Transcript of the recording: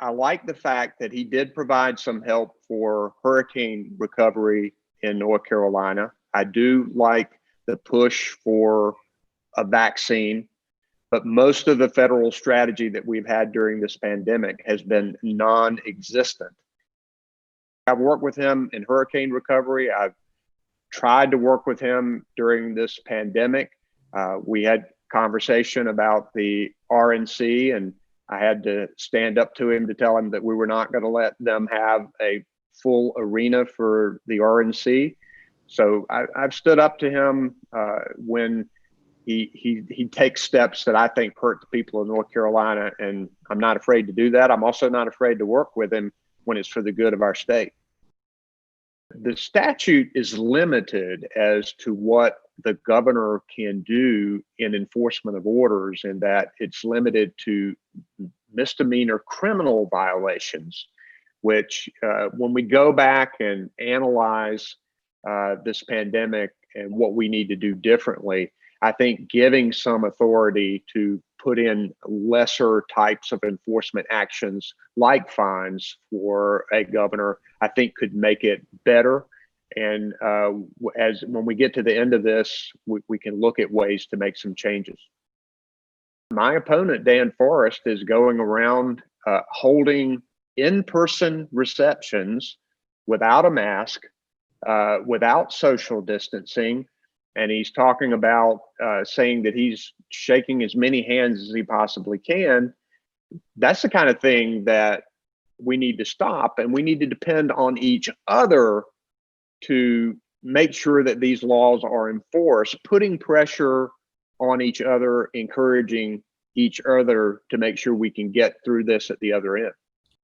I like the fact that he did provide some help for hurricane recovery in North Carolina. I do like the push for a vaccine, but most of the federal strategy that we've had during this pandemic has been non-existent. I've worked with him in hurricane recovery. I've tried to work with him during this pandemic. We had conversation about the RNC, and I had to stand up to him to tell him that we were not going to let them have a full arena for the RNC. So I've stood up to him when he takes steps that I think hurt the people of North Carolina, and I'm not afraid to do that. I'm also not afraid to work with him when it's for the good of our state. The statute is limited as to what the governor can do in enforcement of orders, in that it's limited to misdemeanor criminal violations, which when we go back and analyze this pandemic and what we need to do differently, I think giving some authority to put in lesser types of enforcement actions like fines for a governor, I think could make it better. And as when we get to the end of this, we can look at ways to make some changes. My opponent, Dan Forrest, is going around holding in-person receptions without a mask, without social distancing. And he's talking about saying that he's shaking as many hands as he possibly can. That's the kind of thing that we need to stop, and we need to depend on each other to make sure that these laws are enforced, putting pressure on each other, encouraging each other to make sure we can get through this at the other end.